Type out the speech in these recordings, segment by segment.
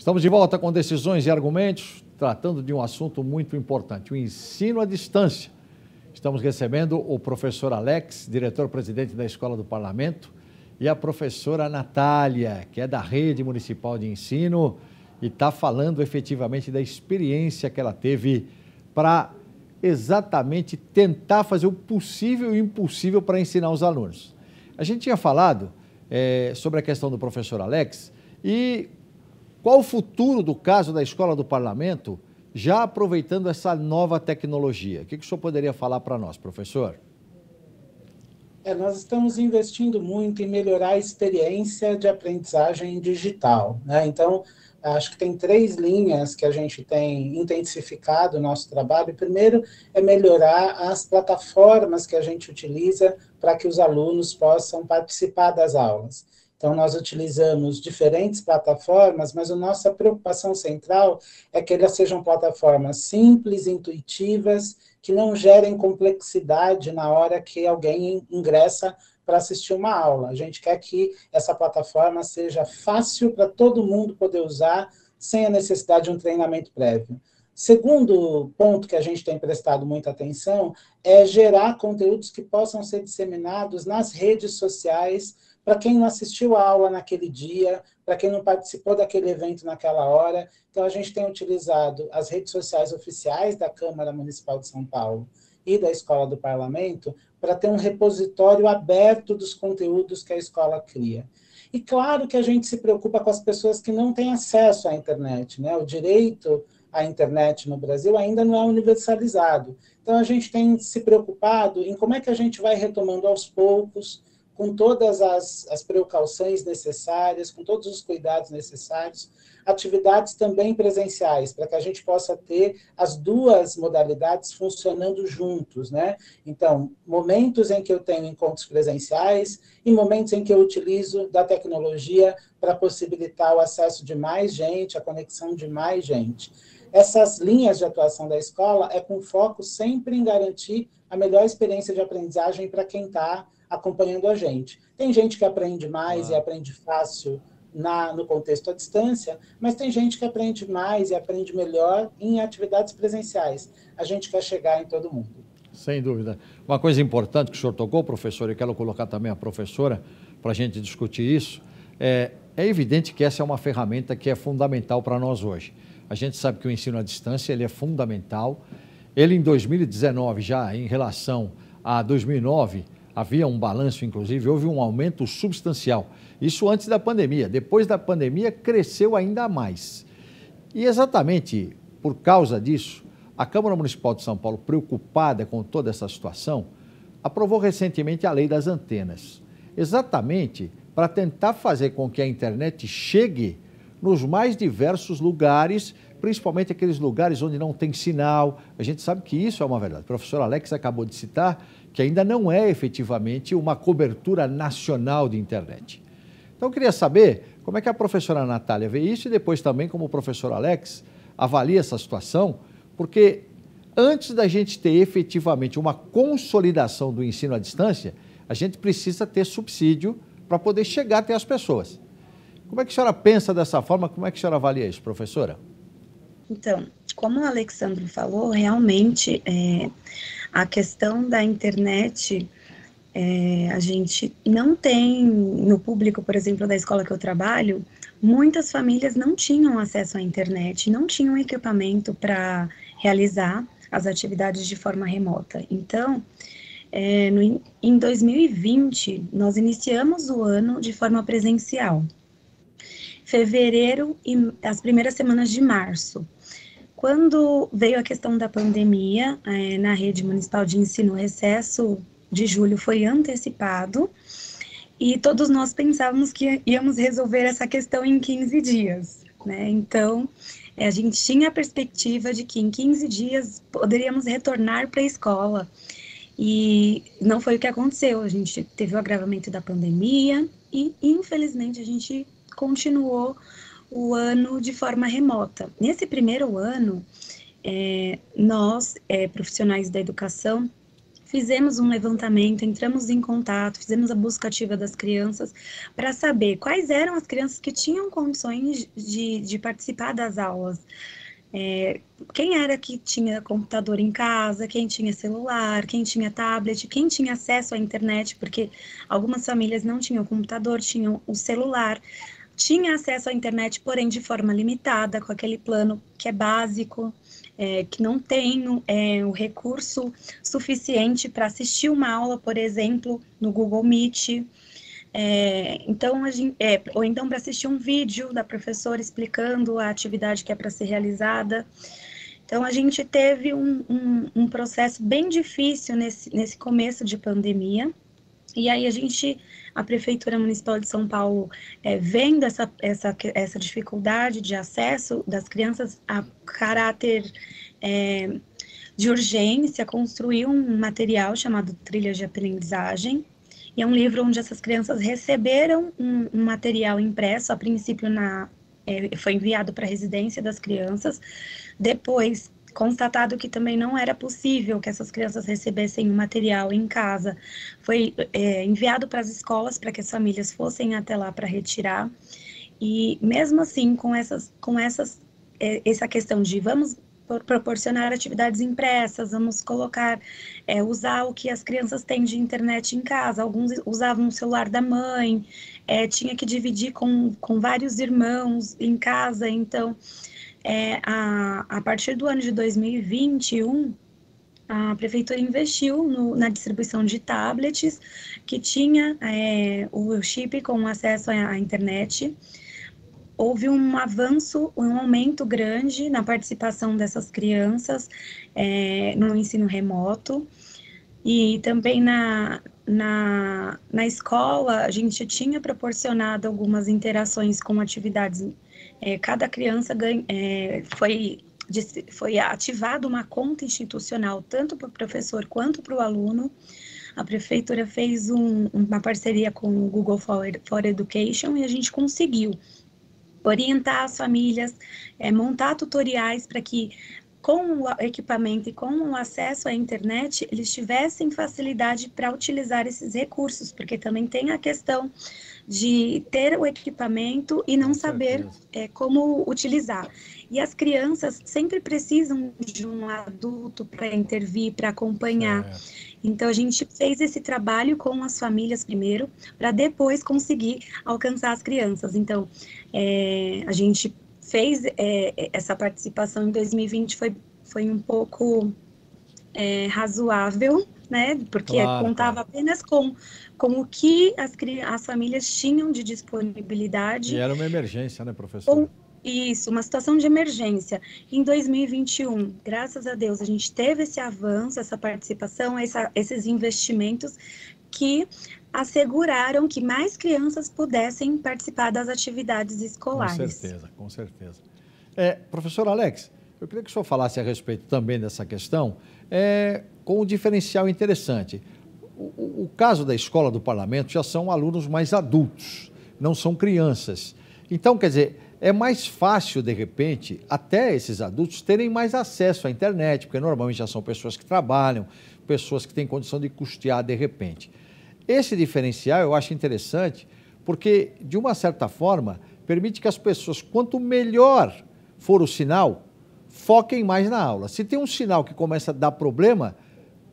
Estamos de volta com decisões e argumentos, tratando de um assunto muito importante, o ensino à distância. Estamos recebendo o professor Alex, diretor-presidente da Escola do Parlamento, e a professora Natália, que é da Rede Municipal de Ensino, e está falando efetivamente da experiência que ela teve para exatamente tentar fazer o possível e o impossível para ensinar os alunos. A gente tinha falado sobre a questão do professor Alex e qual o futuro do caso da Escola do Parlamento, já aproveitando essa nova tecnologia. O que o senhor poderia falar para nós, professor? Nós estamos investindo muito em melhorar a experiência de aprendizagem digital, né? Então, acho que tem 3 linhas que a gente tem intensificado o nosso trabalho. Primeiro é melhorar as plataformas que a gente utiliza para que os alunos possam participar das aulas. Então, nós utilizamos diferentes plataformas, mas a nossa preocupação central é que elas sejam plataformas simples, intuitivas, que não gerem complexidade na hora que alguém ingressa para assistir uma aula. A gente quer que essa plataforma seja fácil para todo mundo poder usar, sem a necessidade de um treinamento prévio. Segundo ponto que a gente tem prestado muita atenção é gerar conteúdos que possam ser disseminados nas redes sociais para quem não assistiu a aula naquele dia, para quem não participou daquele evento naquela hora. Então, a gente tem utilizado as redes sociais oficiais da Câmara Municipal de São Paulo e da Escola do Parlamento para ter um repositório aberto dos conteúdos que a escola cria. E claro que a gente se preocupa com as pessoas que não têm acesso à internet, né? O direito à internet no Brasil ainda não é universalizado. Então, a gente tem se preocupado em como é que a gente vai retomando aos poucos, com todas as precauções necessárias, com todos os cuidados necessários, atividades também presenciais, para que a gente possa ter as duas modalidades funcionando juntos, né? Então, momentos em que eu tenho encontros presenciais e momentos em que eu utilizo da tecnologia para possibilitar o acesso de mais gente, a conexão de mais gente. Essas linhas de atuação da escola é com foco sempre em garantir a melhor experiência de aprendizagem para quem está acompanhando a gente. Tem gente que aprende mais e aprende fácil no contexto à distância, mas tem gente que aprende mais e aprende melhor em atividades presenciais. A gente quer chegar em todo mundo. Sem dúvida. Uma coisa importante que o senhor tocou, professor, e quero colocar também a professora para a gente discutir isso, é evidente que essa é uma ferramenta que é fundamental para nós hoje. A gente sabe que o ensino à distância ele é fundamental. Ele, em 2019, já em relação a 2009, havia um balanço, inclusive, houve um aumento substancial. Isso antes da pandemia. Depois da pandemia, cresceu ainda mais. E exatamente por causa disso, a Câmara Municipal de São Paulo, preocupada com toda essa situação, aprovou recentemente a Lei das Antenas. Exatamente para tentar fazer com que a internet chegue nos mais diversos lugares, principalmente aqueles lugares onde não tem sinal. A gente sabe que isso é uma verdade. O professor Alex acabou de citar que ainda não é efetivamente uma cobertura nacional de internet. Então, eu queria saber como é que a professora Natália vê isso e depois também como o professor Alex avalia essa situação, porque antes da gente ter efetivamente uma consolidação do ensino à distância, a gente precisa ter subsídio para poder chegar até as pessoas. Como é que a senhora pensa dessa forma? Como é que a senhora avalia isso, professora? Então, como o Alexandro falou, realmente a questão da internet, a gente não tem, no público, por exemplo, da escola que eu trabalho, muitas famílias não tinham acesso à internet, não tinham equipamento para realizar as atividades de forma remota. Então, em 2020, nós iniciamos o ano de forma presencial. Fevereiro e as primeiras semanas de março. Quando veio a questão da pandemia, na rede municipal de ensino, o recesso de julho foi antecipado e todos nós pensávamos que íamos resolver essa questão em 15 dias, né? Então, a gente tinha a perspectiva de que em 15 dias poderíamos retornar para a escola e não foi o que aconteceu. A gente teve o agravamento da pandemia e, infelizmente, a gente continuou o ano de forma remota. Nesse primeiro ano, nós, profissionais da educação, fizemos um levantamento, entramos em contato, fizemos a busca ativa das crianças para saber quais eram as crianças que tinham condições de participar das aulas. Quem era que tinha computador em casa, quem tinha celular, quem tinha tablet, quem tinha acesso à internet, porque algumas famílias não tinham computador, tinham o celular, tinha acesso à internet, porém de forma limitada, com aquele plano que é básico, que não tem o recurso suficiente para assistir uma aula, por exemplo, no Google Meet. Então, ou então para assistir um vídeo da professora explicando a atividade que é para ser realizada. Então, a gente teve um processo bem difícil nesse começo de pandemia, e aí a Prefeitura Municipal de São Paulo, vendo essa dificuldade de acesso das crianças a caráter de urgência, construiu um material chamado Trilhas de Aprendizagem, e é um livro onde essas crianças receberam um material impresso, a princípio foi enviado para a residência das crianças, depois, constatado que também não era possível que essas crianças recebessem o material em casa, foi enviado para as escolas para que as famílias fossem até lá para retirar, e mesmo assim, com essa questão de vamos proporcionar atividades impressas, vamos colocar, usar o que as crianças têm de internet em casa, alguns usavam o celular da mãe, tinha que dividir com vários irmãos em casa, então, a partir do ano de 2021, a Prefeitura investiu na distribuição de tablets, que tinha o chip com acesso à internet. Houve um aumento grande na participação dessas crianças no ensino remoto, e também na escola a gente tinha proporcionado algumas interações com atividades, cada criança foi ativada uma conta institucional, tanto para o professor quanto para o aluno. A Prefeitura fez uma parceria com o Google for Education, e a gente conseguiu orientar as famílias, montar tutoriais para que, com o equipamento e com o acesso à internet, eles tivessem facilidade para utilizar esses recursos, porque também tem a questão de ter o equipamento e não saber como utilizar. E as crianças sempre precisam de um adulto para intervir, para acompanhar. Então, a gente fez esse trabalho com as famílias primeiro, para depois conseguir alcançar as crianças. Então, a gente fez essa participação em 2020, foi um pouco razoável, né? Porque contava apenas com o que as famílias tinham de disponibilidade. E era uma emergência, né, professor? Isso, uma situação de emergência. Em 2021, graças a Deus, a gente teve esse avanço, essa participação, esses investimentos que asseguraram que mais crianças pudessem participar das atividades escolares. Com certeza. Professor Alex, eu queria que o senhor falasse a respeito também dessa questão, com um diferencial interessante. O caso da Escola do Parlamento já são alunos mais adultos, não são crianças. Então, quer dizer, é mais fácil, de repente, até esses adultos terem mais acesso à internet, porque normalmente já são pessoas que trabalham, pessoas que têm condição de custear de repente. Esse diferencial eu acho interessante, porque, de uma certa forma, permite que as pessoas, quanto melhor for o sinal, foquem mais na aula. Se tem um sinal que começa a dar problema,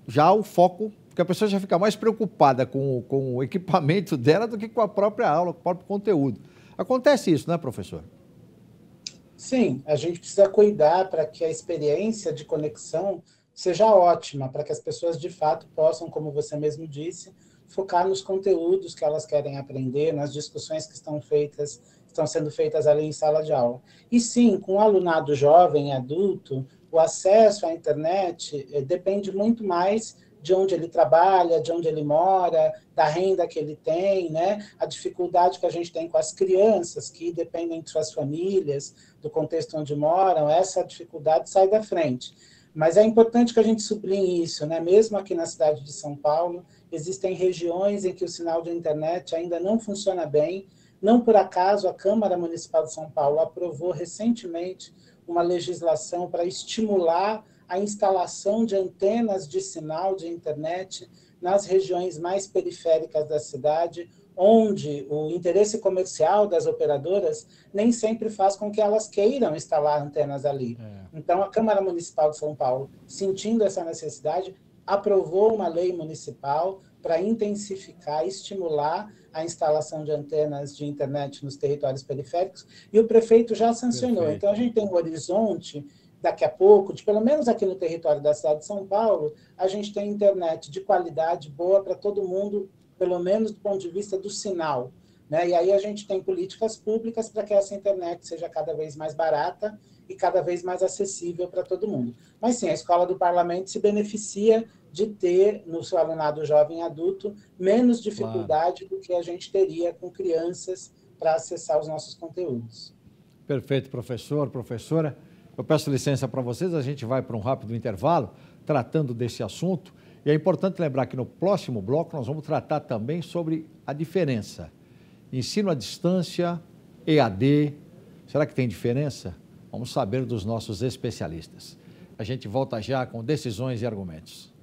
já o foco, porque a pessoa já fica mais preocupada com o equipamento dela do que com a própria aula, com o próprio conteúdo. Acontece isso, né, professor? Sim, a gente precisa cuidar para que a experiência de conexão seja ótima, para que as pessoas, de fato, possam, como você mesmo disse, focar nos conteúdos que elas querem aprender, nas discussões que estão sendo feitas ali em sala de aula. E sim, com o alunado jovem e adulto, o acesso à internet depende muito mais de onde ele trabalha, de onde ele mora, da renda que ele tem, né? A dificuldade que a gente tem com as crianças, que dependem de suas famílias, do contexto onde moram, essa dificuldade sai da frente. Mas é importante que a gente sublinhe isso, né? Mesmo aqui na cidade de São Paulo, existem regiões em que o sinal de internet ainda não funciona bem. Não por acaso, a Câmara Municipal de São Paulo aprovou recentemente uma legislação para estimular a a instalação de antenas de sinal de internet nas regiões mais periféricas da cidade, onde o interesse comercial das operadoras nem sempre faz com que elas queiram instalar antenas ali. Então, a Câmara Municipal de São Paulo, sentindo essa necessidade, aprovou uma lei municipal para intensificar, estimular a instalação de antenas de internet nos territórios periféricos, e o prefeito já sancionou. Perfeito. Então, a gente tem um horizonte, daqui a pouco, de pelo menos aqui no território da cidade de São Paulo, a gente tem internet de qualidade boa para todo mundo, pelo menos do ponto de vista do sinal, né? E aí a gente tem políticas públicas para que essa internet seja cada vez mais barata e cada vez mais acessível para todo mundo. Mas sim, a Escola do Parlamento se beneficia de ter, no seu alunado jovem e adulto, menos dificuldade do que a gente teria com crianças para acessar os nossos conteúdos. Perfeito, professor, professora. Eu peço licença para vocês, a gente vai para um rápido intervalo, tratando desse assunto. E é importante lembrar que no próximo bloco nós vamos tratar também sobre a diferença. Ensino à distância, EAD, será que tem diferença? Vamos saber dos nossos especialistas. A gente volta já com decisões e argumentos.